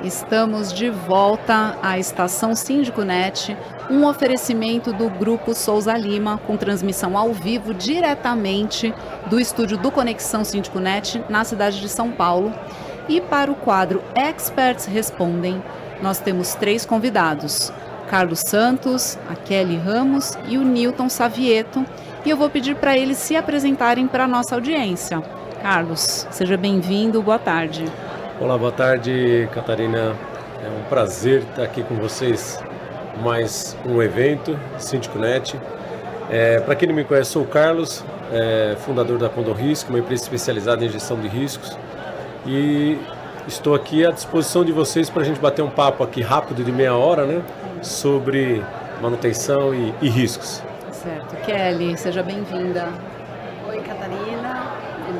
Estamos de volta à Estação Síndico Net, um oferecimento do Grupo Souza Lima, com transmissão ao vivo diretamente do estúdio do Conexão Síndico Net, na cidade de São Paulo. E para o quadro Experts Respondem, nós temos 3 convidados: Carlos Santos, a Kelly Ramos e o Newton Savieto. E eu vou pedir para eles se apresentarem para a nossa audiência. Carlos, seja bem-vindo, boa tarde. Olá, boa tarde, Catarina. É um prazer estar aqui com vocês. Mais um evento, Síndico Net. Para quem não me conhece, sou o Carlos, fundador da Condorrisco, uma empresa especializada em gestão de riscos. E estou aqui à disposição de vocês para a gente bater um papo aqui rápido de meia hora, né? Sobre manutenção e riscos. Certo. Kelly, seja bem-vinda. Oi, Catarina.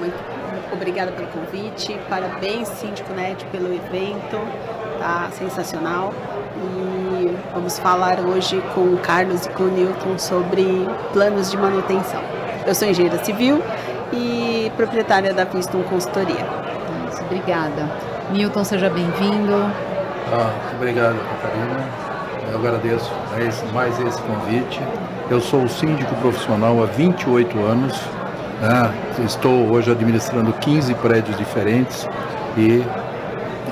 Muito obrigada pelo convite. Parabéns, Síndico Net, pelo evento. Tá sensacional. E vamos falar hoje com o Carlos e com o Newton sobre planos de manutenção. Eu sou engenheira civil e proprietária da Vistum Consultoria. Isso, obrigada. Newton, seja bem-vindo. Obrigado, Catarina. Eu agradeço mais esse convite. Eu sou síndico profissional há 28 anos. Estou hoje administrando 15 prédios diferentes e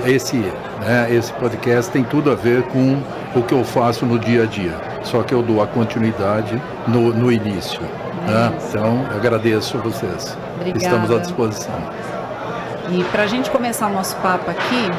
esse podcast tem tudo a ver com o que eu faço no dia a dia, só que eu dou a continuidade no início. Então, eu agradeço a vocês. Obrigada. Estamos à disposição. E para a gente começar o nosso papo aqui,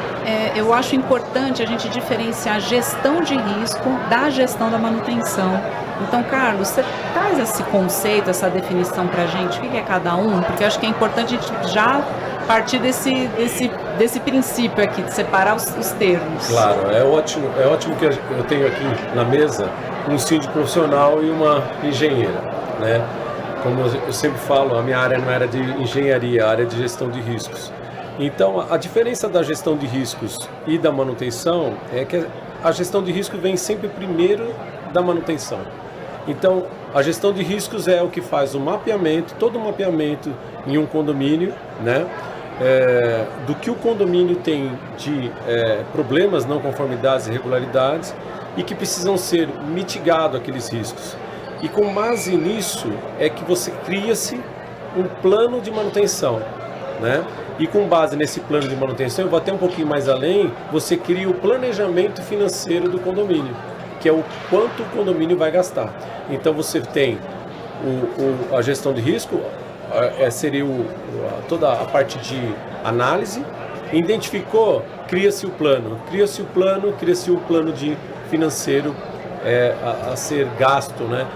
eu acho importante a gente diferenciar a gestão de risco da gestão da manutenção. Então, Carlos, você traz esse conceito, essa definição para a gente, o que é cada um? Porque eu acho que é importante a gente já partir desse princípio aqui, de separar os termos. Claro, é ótimo que eu tenho aqui na mesa um síndico profissional e uma engenheira, né? Como eu sempre falo, a minha área não era de engenharia, a área de gestão de riscos. Então, a diferença da gestão de riscos e da manutenção é que a gestão de risco vem sempre primeiro da manutenção. Então, a gestão de riscos é o que faz o mapeamento, todo o mapeamento em um condomínio, né? Do que o condomínio tem de problemas, não conformidades e irregularidades e que precisam ser mitigados aqueles riscos. E com base nisso é que você cria-se um plano de manutenção, né? E com base nesse plano de manutenção, eu vou até um pouquinho mais além, você cria o planejamento financeiro do condomínio, que é o quanto o condomínio vai gastar. Então você tem a gestão de risco, seria toda a parte de análise, identificou, cria-se o plano, cria-se o plano de financeiro a ser gasto, né?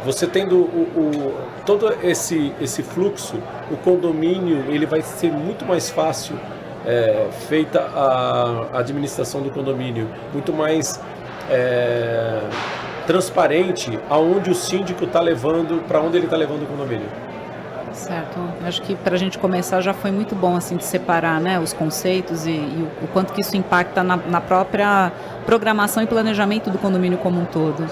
Você tendo todo esse fluxo, o condomínio ele vai ser muito mais fácil feita a administração do condomínio, muito mais transparente aonde o síndico está levando, para onde ele está levando o condomínio. Certo. Acho que para a gente começar já foi muito bom assim de separar, né, os conceitos e o quanto que isso impacta na própria programação e planejamento do condomínio como um todo.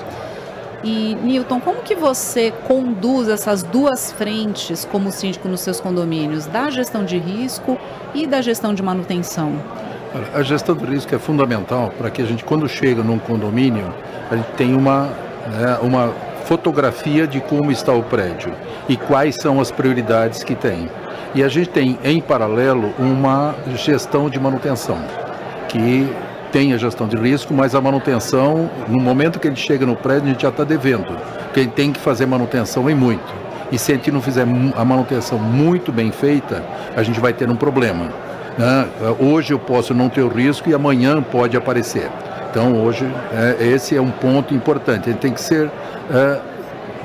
E, Newton, como que você conduz essas duas frentes como síndico nos seus condomínios, da gestão de risco e da gestão de manutenção? A gestão de risco é fundamental para que a gente, quando chega num condomínio, a gente tenha uma fotografia de como está o prédio e quais são as prioridades que tem. E a gente tem, em paralelo, uma gestão de manutenção, que tem a gestão de risco, mas a manutenção, no momento que ele chega no prédio, a gente já está devendo, porque ele tem que fazer manutenção em muito. E se a gente não fizer a manutenção muito bem feita, a gente vai ter um problema. Hoje eu posso não ter o risco e amanhã pode aparecer. Então hoje esse é um ponto importante, ele tem que ser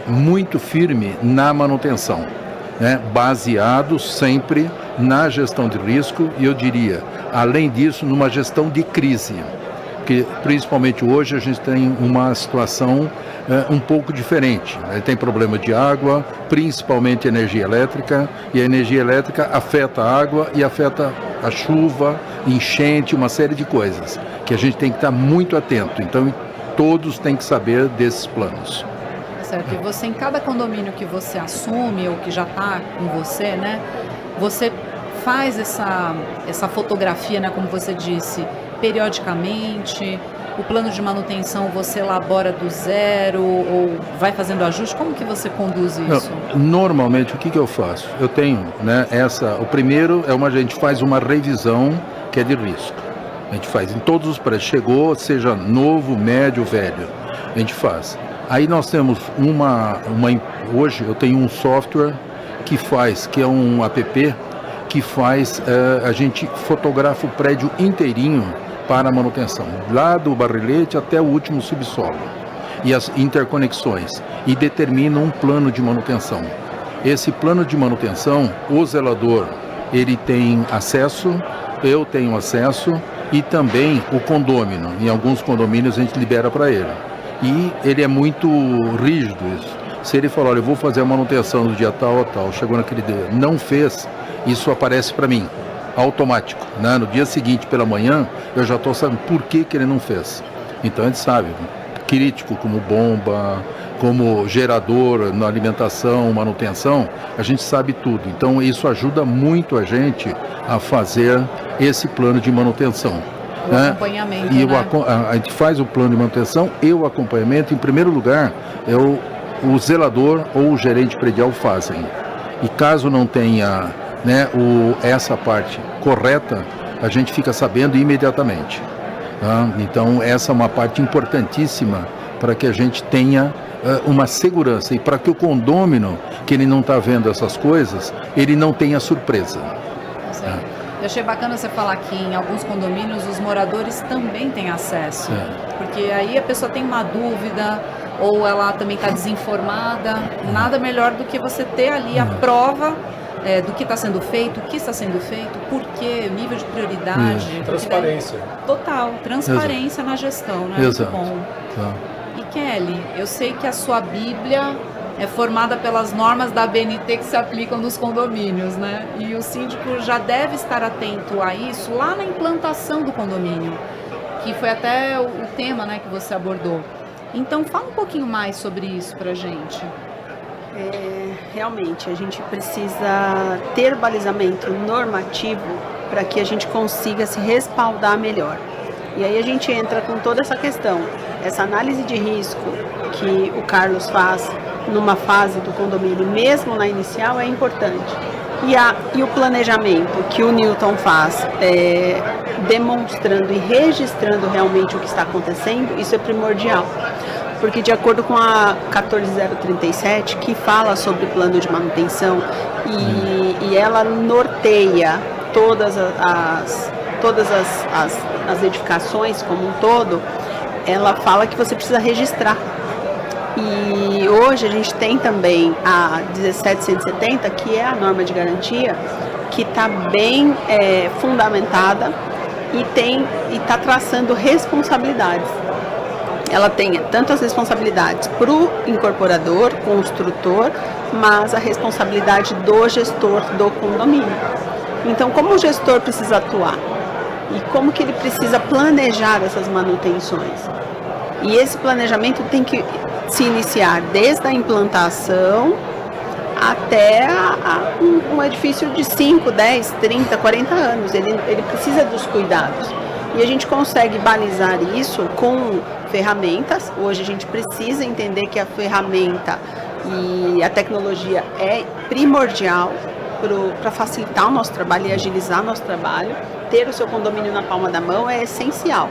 muito firme na manutenção, né? Baseado sempre na gestão de risco e eu diria, além disso, numa gestão de crise, porque principalmente hoje a gente tem uma situação um pouco diferente. Tem problema de água, principalmente energia elétrica, e a energia elétrica afeta a água e afeta a chuva, enchente, uma série de coisas, que a gente tem que estar muito atento. Então, todos têm que saber desses planos. Certo, e você, em cada condomínio que você assume ou que já está com você, né, você faz essa fotografia, né, como você disse, periodicamente? O plano de manutenção você elabora do zero ou vai fazendo ajuste? Como que você conduz isso? Normalmente, o que eu faço? Eu tenho, né, o primeiro a gente faz uma revisão que é de risco. A gente faz em todos os prédios. Chegou, seja novo, médio, velho. A gente faz. Aí nós temos hoje eu tenho um software que é um app, que faz, a gente fotografa o prédio inteirinho para a manutenção, lá do barrilete até o último subsolo, e as interconexões, e determina um plano de manutenção. Esse plano de manutenção, o zelador, ele tem acesso, eu tenho acesso, e também o condômino. Em alguns condomínios a gente libera para ele. E ele é muito rígido isso. Se ele falar, olha, eu vou fazer a manutenção do dia tal a tal, chegou naquele dia, não fez, isso aparece para mim, automático, né? No dia seguinte, pela manhã, eu já estou sabendo por que ele não fez. Então a gente sabe, crítico como bomba, como gerador na alimentação, manutenção, a gente sabe tudo. Então isso ajuda muito a gente a fazer esse plano de manutenção. O acompanhamento, e né? A gente faz o plano de manutenção e o acompanhamento. Em primeiro lugar, o zelador ou o gerente predial fazem. E caso não tenha, né, essa parte correta, a gente fica sabendo imediatamente. Tá? Então essa é uma parte importantíssima para que a gente tenha uma segurança e para que o condômino, que ele não está vendo essas coisas, ele não tenha surpresa. Eu achei bacana você falar que em alguns condomínios os moradores também têm acesso, porque aí a pessoa tem uma dúvida ou ela também está desinformada, nada melhor do que você ter ali a prova do que está sendo feito, o que está sendo feito, por quê, o nível de prioridade. Transparência. Total, transparência na gestão, né? Exato. Muito bom. E Kelly, eu sei que a sua Bíblia é formada pelas normas da ABNT que se aplicam nos condomínios, né? E o síndico já deve estar atento a isso lá na implantação do condomínio, que foi até o tema, né, que você abordou. Então, fala um pouquinho mais sobre isso pra gente. Realmente, a gente precisa ter balizamento normativo para que a gente consiga se respaldar melhor. E aí a gente entra com toda essa questão, essa análise de risco que o Carlos faz numa fase do condomínio, mesmo na inicial, é importante. E o planejamento que o Newton faz, demonstrando e registrando realmente o que está acontecendo, isso é primordial. Porque de acordo com a 14037, que fala sobre plano de manutenção e ela norteia todas as edificações como um todo, ela fala que você precisa registrar. E hoje a gente tem também a 17170, que é a norma de garantia, que está bem fundamentada e está traçando responsabilidades. Ela tem tanto as responsabilidades para o incorporador, construtor, mas a responsabilidade do gestor do condomínio. Então, como o gestor precisa atuar? E como que ele precisa planejar essas manutenções? E esse planejamento tem que se iniciar desde a implantação até um edifício de 5, 10, 30, 40 anos. Ele precisa dos cuidados. E a gente consegue balizar isso com ferramentas. Hoje a gente precisa entender que a ferramenta e a tecnologia é primordial para facilitar o nosso trabalho e agilizar o nosso trabalho. Ter o seu condomínio na palma da mão é essencial.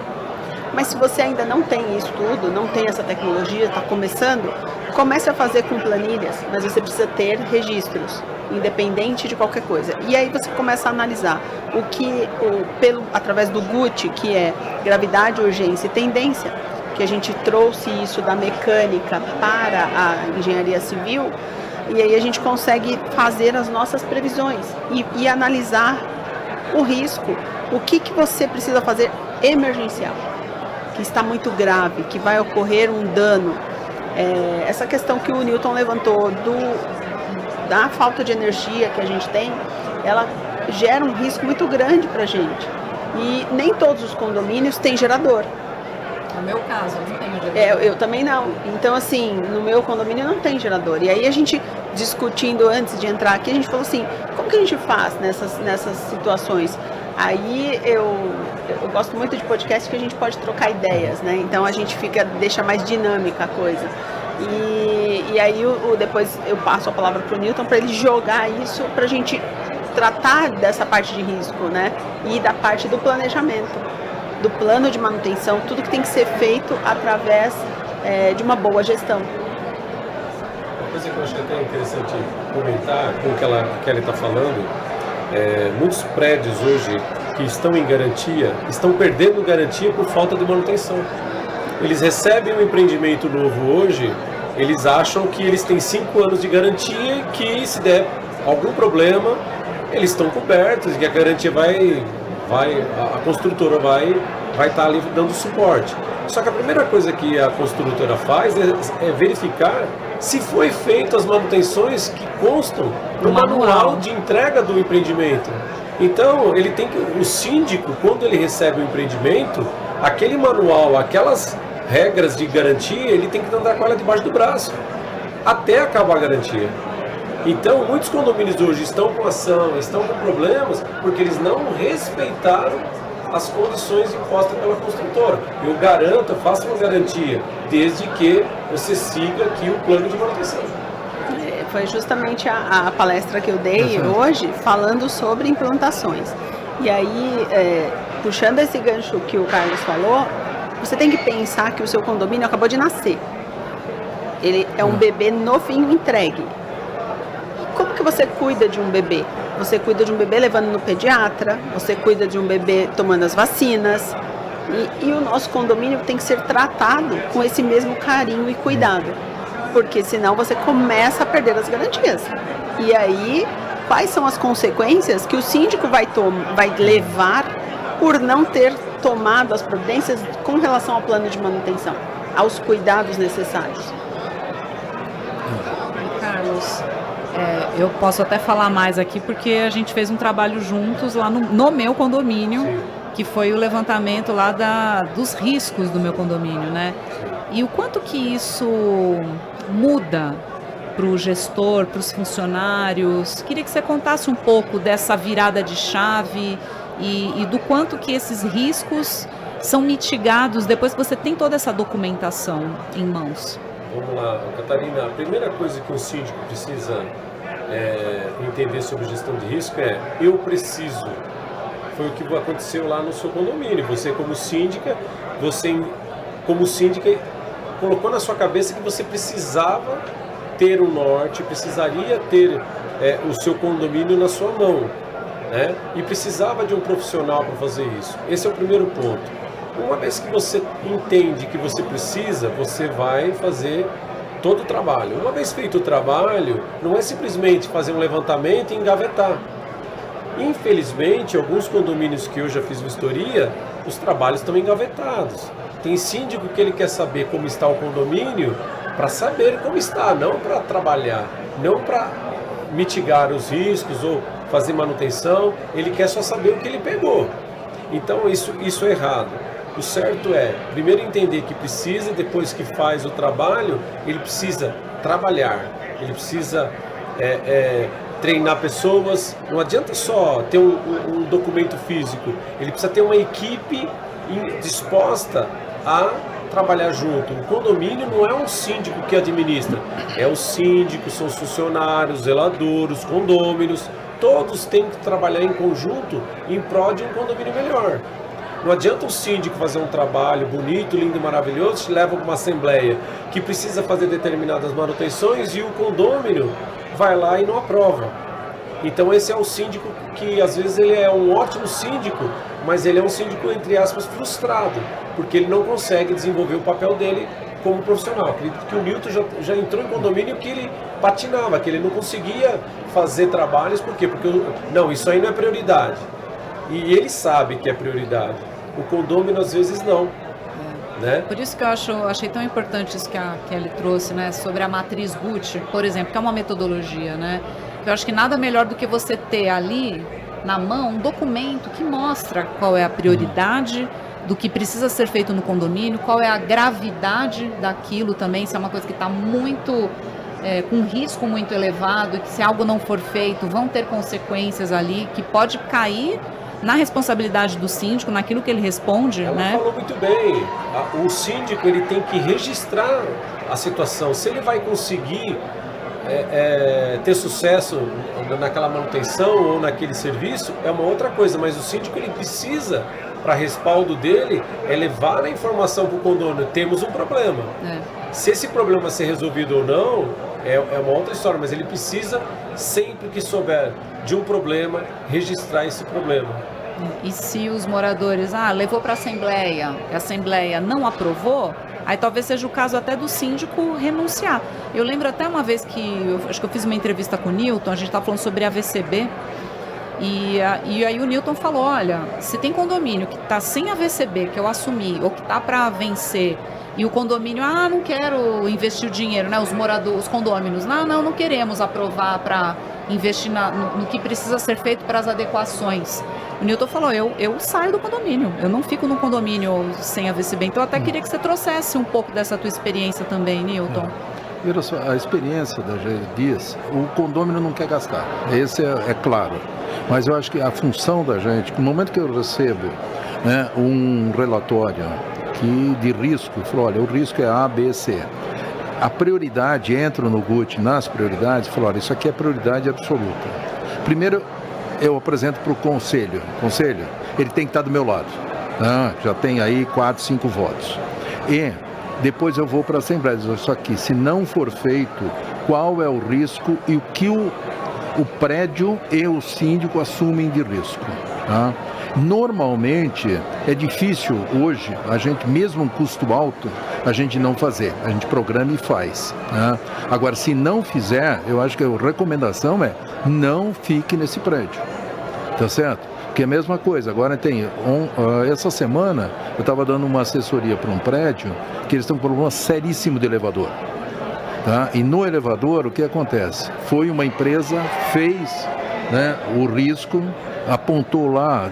Mas se você ainda não tem isso tudo, não tem essa tecnologia, está começando, comece a fazer com planilhas, mas você precisa ter registros, independente de qualquer coisa. E aí você começa a analisar através do GUT, que é gravidade, urgência e tendência, que a gente trouxe isso da mecânica para a engenharia civil, e aí a gente consegue fazer as nossas previsões e analisar o risco, o que você precisa fazer emergencial, que está muito grave, que vai ocorrer um dano. Essa questão que o Newton levantou da falta de energia que a gente tem, ela gera um risco muito grande para a gente. E nem todos os condomínios têm gerador. No meu caso, eu não tenho gerador. Eu também não. Então, assim, no meu condomínio não tem gerador. E aí a gente, discutindo antes de entrar aqui, a gente falou assim, como que a gente faz nessas situações? Aí eu eu gosto muito de podcast que a gente pode trocar ideias, né? Então a gente deixa mais dinâmica a coisa. E aí depois eu passo a palavra para o Newton para ele jogar isso para a gente tratar dessa parte de risco, né? E da parte do planejamento, do plano de manutenção, tudo que tem que ser feito através de uma boa gestão. Uma coisa que eu acho até interessante comentar com o que a Kelly está falando, muitos prédios hoje que estão em garantia, estão perdendo garantia por falta de manutenção. Eles recebem um empreendimento novo hoje, eles acham que eles têm 5 anos de garantia e que se der algum problema, eles estão cobertos e que a garantia a construtora vai estar ali dando suporte. Só que a primeira coisa que a construtora faz é verificar se foi feito as manutenções que constam no manual de entrega do empreendimento. Então, o síndico, quando ele recebe o empreendimento, aquele manual, aquelas regras de garantia, ele tem que andar com ela debaixo do braço, até acabar a garantia. Então, muitos condomínios hoje estão com ação, estão com problemas, porque eles não respeitaram as condições impostas pela construtora. Eu garanto, eu faço uma garantia, desde que você siga aqui o plano de manutenção. Foi justamente a palestra que eu dei hoje, falando sobre implantações. E aí, puxando esse gancho que o Carlos falou, você tem que pensar que o seu condomínio acabou de nascer. Ele é um bebê novinho entregue. Como que você cuida de um bebê? Você cuida de um bebê levando no pediatra, você cuida de um bebê tomando as vacinas. E o nosso condomínio tem que ser tratado com esse mesmo carinho e cuidado. Porque senão você começa a perder as garantias. E aí, quais são as consequências que o síndico vai levar por não ter tomado as providências com relação ao plano de manutenção, aos cuidados necessários? Carlos, eu posso até falar mais aqui porque a gente fez um trabalho juntos lá no meu condomínio. Sim. Que foi o levantamento lá dos riscos do meu condomínio, né? E o quanto que isso muda para o gestor, para os funcionários. Queria que você contasse um pouco dessa virada de chave e do quanto que esses riscos são mitigados depois que você tem toda essa documentação em mãos. Vamos lá, Catarina. A primeira coisa que o síndico precisa entender sobre gestão de risco eu preciso. Foi o que aconteceu lá no seu condomínio. Você como síndica colocou na sua cabeça que você precisava ter um norte, precisaria ter o seu condomínio na sua mão, né? E precisava de um profissional para fazer isso. Esse é o primeiro ponto. Uma vez que você entende que você precisa, você vai fazer todo o trabalho. Uma vez feito o trabalho, não é simplesmente fazer um levantamento e engavetar. Infelizmente, alguns condomínios que eu já fiz vistoria, os trabalhos estão engavetados. Tem síndico que ele quer saber como está o condomínio para saber como está, não para trabalhar, não para mitigar os riscos ou fazer manutenção, ele quer só saber o que ele pegou. Então isso é errado. O certo é, primeiro entender que precisa, depois que faz o trabalho, ele precisa trabalhar, ele precisa treinar pessoas. Não adianta só ter um documento físico, ele precisa ter uma equipe disposta a trabalhar junto. O condomínio não é um síndico que administra, é o síndico, são os funcionários, zeladores, condôminos, todos têm que trabalhar em conjunto em prol de um condomínio melhor. Não adianta o síndico fazer um trabalho bonito, lindo e maravilhoso, te leva para uma assembleia que precisa fazer determinadas manutenções e o condômino vai lá e não aprova. Então esse é um síndico que às vezes ele é um ótimo síndico, mas ele é um síndico, entre aspas, frustrado, porque ele não consegue desenvolver o papel dele como profissional. Acredito que o Newton já entrou em condomínio que ele patinava, que ele não conseguia fazer trabalhos, por quê? Porque não, isso aí não é prioridade. E ele sabe que é prioridade. O condômino às vezes não. Né? Por isso que eu achei tão importante isso que a Kelly trouxe, né, sobre a matriz Gucci, por exemplo, que é uma metodologia, né? Eu acho que nada melhor do que você ter ali na mão um documento que mostra qual é a prioridade do que precisa ser feito no condomínio, qual é a gravidade daquilo também, se é uma coisa que está muito com risco muito elevado e que se algo não for feito vão ter consequências ali que pode cair na responsabilidade do síndico, naquilo que ele responde, Ela né? falou muito bem. O síndico ele tem que registrar a situação. Se ele vai conseguir ter sucesso naquela manutenção ou naquele serviço, é uma outra coisa. Mas o síndico ele precisa, para respaldo dele, levar a informação para o condomínio. Temos um problema. Se esse problema ser resolvido ou não, é uma outra história. Mas ele precisa, sempre que souber de um problema, registrar esse problema. E se os moradores, levou para a Assembleia não aprovou, aí talvez seja o caso até do síndico renunciar. Eu lembro até uma vez acho que eu fiz uma entrevista com o Newton, a gente estava falando sobre a VCB, e aí o Newton falou, olha, se tem condomínio que está sem a VCB, que eu assumi, ou que está para vencer, e o condomínio, não quero investir o dinheiro, né? Os condôminos, não queremos aprovar para investir no que precisa ser feito para as adequações. O Newton falou, eu saio do condomínio, eu não fico no condomínio sem a VCB. Então eu até queria que você trouxesse um pouco dessa tua experiência também, Newton. Veja só, a experiência da Jair diz, o condômino não quer gastar, esse é claro. Mas eu acho que a função da gente, no momento que eu recebo um relatório de risco, falou, olha, o risco é A, B, C. A prioridade, entro no GUT nas prioridades, falou, olha, isso aqui é prioridade absoluta. Primeiro, eu apresento para o conselho, ele tem que estar do meu lado, já tem aí 4, 5 votos. E depois eu vou para a Assembleia, dizer, isso aqui, se não for feito, qual é o risco e o que o prédio e o síndico assumem de risco. Normalmente é difícil hoje, a gente mesmo um custo alto, a gente não fazer, a gente programa e faz. Agora, se não fizer, eu acho que a recomendação é não fique nesse prédio, tá certo? Porque é a mesma coisa, agora essa semana eu estava dando uma assessoria para um prédio que eles estão com um problema seríssimo de elevador. E no elevador o que acontece? Foi uma empresa, fez o risco, apontou lá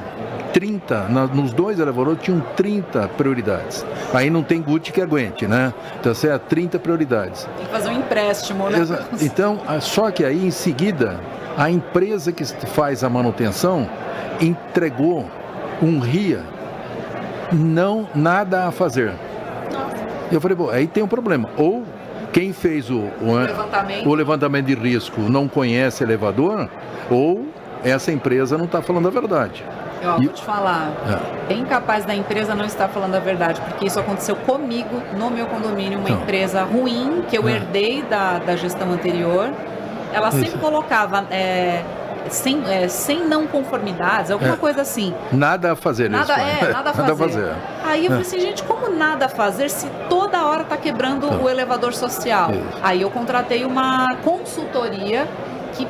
30, nos 2 elevadores tinham 30 prioridades. Aí não tem GUT que aguente, né? Então, 30 prioridades. Tem que fazer um empréstimo, né? Então, só que aí em seguida, a empresa que faz a manutenção entregou um RIA, nada a fazer. Eu falei, bom, aí tem um problema. Ou quem fez o levantamento de risco não conhece elevador, ou essa empresa não está falando a verdade. Vou te falar, bem capaz da empresa não estar falando a verdade, porque isso aconteceu comigo no meu condomínio, uma empresa ruim que eu herdei da gestão anterior. Ela sempre colocava sem não conformidades, alguma coisa assim. Nada a fazer nada a fazer. Aí eu falei assim, gente, como nada a fazer se toda hora está quebrando o elevador social? Aí eu contratei uma consultoria que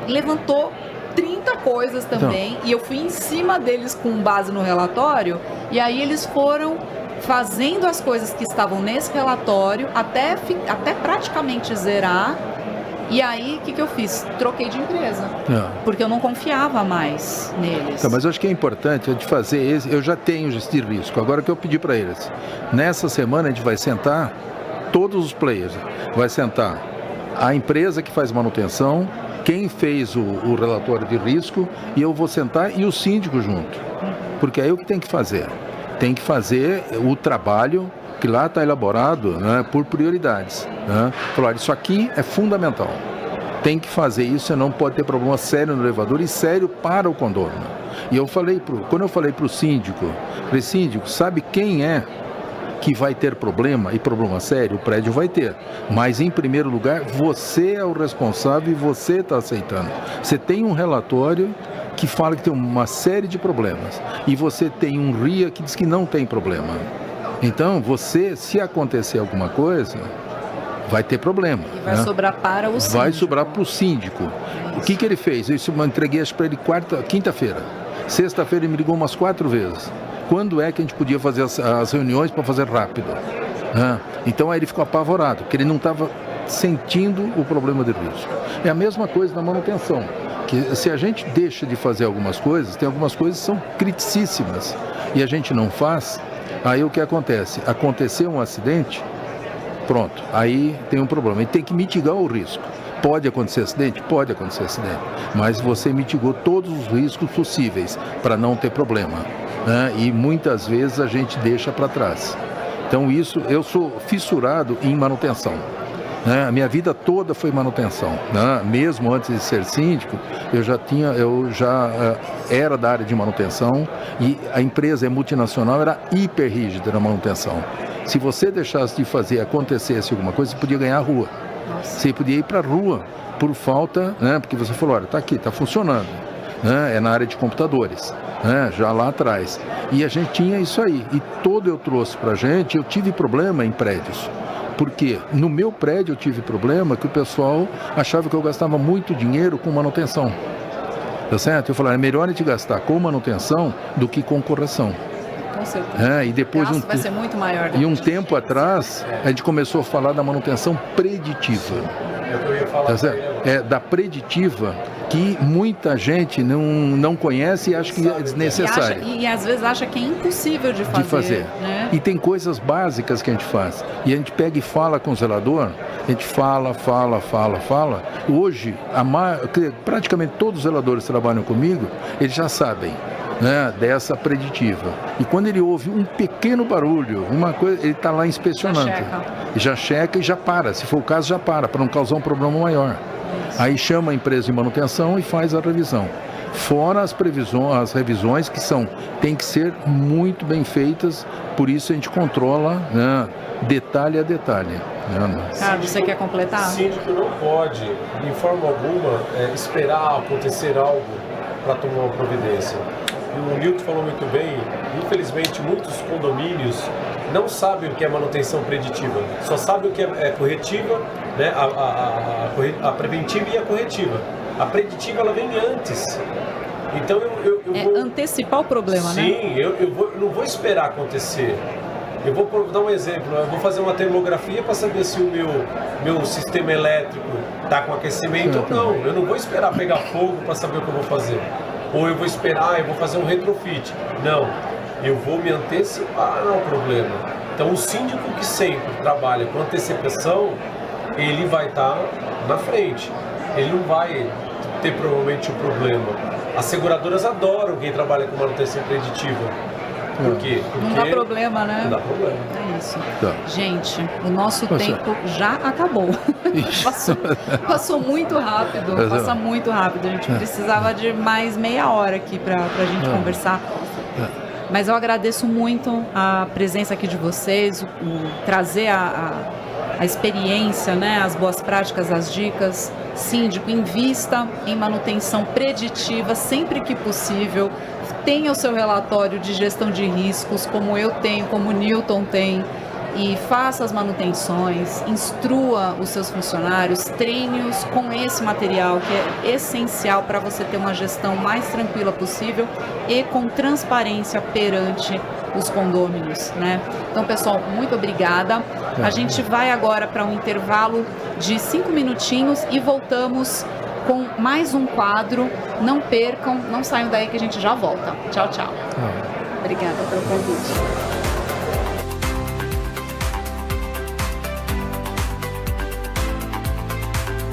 levantou 30 coisas também, e eu fui em cima deles com base no relatório, e aí eles foram fazendo as coisas que estavam nesse relatório até praticamente zerar. E aí, o que eu fiz? Troquei de empresa, porque eu não confiava mais neles. Mas eu acho que é importante a gente fazer eu já tenho esse risco, agora que eu pedi para eles. Nessa semana a gente vai sentar, todos os players, vai sentar a empresa que faz manutenção, quem fez o relatório de risco, e eu vou sentar e o síndico junto. Porque aí o que tem que fazer? Tem que fazer o trabalho que lá está elaborado por prioridades. Falar, isso aqui é fundamental. Tem que fazer isso, você não pode ter problema sério no elevador e sério para o condomínio. E eu falei, quando eu falei para o síndico, falei, síndico, sabe quem é que vai ter problema, e problema sério, o prédio vai ter. Mas, em primeiro lugar, você é o responsável e você está aceitando. Você tem um relatório que fala que tem uma série de problemas. E você tem um RIA que diz que não tem problema. Então, se acontecer alguma coisa, vai ter problema. E vai sobrar para o síndico. Vai sobrar para o síndico. O que ele fez? Eu entreguei para ele quinta-feira. Sexta-feira ele me ligou umas 4 vezes. Quando é que a gente podia fazer as reuniões para fazer rápido? Então aí ele ficou apavorado, porque ele não estava sentindo o problema de risco. É a mesma coisa na manutenção, que se a gente deixa de fazer algumas coisas, tem algumas coisas que são criticíssimas, e a gente não faz, aí o que acontece? Aconteceu um acidente, pronto, aí tem um problema. E tem que mitigar o risco. Pode acontecer acidente? Pode acontecer acidente. Mas você mitigou todos os riscos possíveis para não ter problema, né? E muitas vezes a gente deixa para trás. Então isso, eu sou fissurado em manutenção, né? A minha vida toda foi manutenção, né? Mesmo antes de ser síndico, eu já era da área de manutenção e a empresa multinacional era hiper rígida na manutenção. Se você deixasse de fazer, acontecesse alguma coisa, você podia ganhar a rua. Você podia ir para a rua por falta, né? Porque você falou, olha, está aqui, está funcionando, né? É na área de computadores, né? Já lá atrás. E a gente tinha isso aí. E todo eu trouxe para a gente, eu tive problema em prédios. Porque no meu prédio eu tive problema que o pessoal achava que eu gastava muito dinheiro com manutenção. Tá certo? Eu falei, é melhor a gente gastar com manutenção do que com correção. Com certeza. E depois o gasto vai ser muito maior. E um tempo atrás, a gente começou a falar da manutenção preditiva. Eu ia falar Da preditiva, que muita gente não conhece e acha que é desnecessária. E às vezes acha que é impossível de fazer. Né? E tem coisas básicas que a gente faz. E a gente pega e fala com o zelador, a gente fala. Hoje, praticamente todos os zeladores que trabalham comigo, eles já sabem, né, dessa preditiva. E quando ele ouve um pequeno barulho, uma coisa, ele está lá inspecionando. Já checa e já para. Se for o caso, já para não causar um problema maior. Aí chama a empresa de manutenção e faz a revisão. Fora as revisões que tem que ser muito bem feitas, por isso a gente controla, né, detalhe a detalhe. Carlos, você quer completar? O síndico não pode, de forma alguma, esperar acontecer algo para tomar uma providência. E o Nilton falou muito bem, infelizmente muitos condomínios não sabem o que é manutenção preditiva, só sabem o que é corretiva, né? A preventiva e a corretiva. A preditiva ela vem antes. Então eu vou antecipar o problema, né? Sim, eu não vou esperar acontecer. Eu vou dar um exemplo, eu vou fazer uma termografia para saber se o meu sistema elétrico está com aquecimento ou não. Eu não vou esperar pegar fogo para saber o que eu vou fazer. Ou eu vou esperar, eu vou fazer um retrofit. Não, eu vou me antecipar ao problema. Então o síndico que sempre trabalha com antecipação, ele vai estar na frente. Ele não vai ter provavelmente um problema. As seguradoras adoram quem trabalha com manutenção preditiva. Por quê? Porque não dá problema, né? Não dá problema. É isso. Gente, o nosso tempo já acabou. Passou muito rápido. Passa muito rápido. A gente precisava de mais meia hora aqui pra gente conversar. Mas eu agradeço muito a presença aqui de vocês, trazer a experiência, né, as boas práticas, as dicas. Síndico, invista em manutenção preditiva sempre que possível. Tenha o seu relatório de gestão de riscos, como eu tenho, como o Nilton tem, e faça as manutenções, instrua os seus funcionários, treine-os com esse material que é essencial para você ter uma gestão mais tranquila possível e com transparência perante os condôminos, né? Então, pessoal, muito obrigada. A gente vai agora para um intervalo de 5 minutinhos e voltamos com mais um quadro. Não percam, não saiam daí que a gente já volta. Tchau, tchau. Obrigada pelo convite.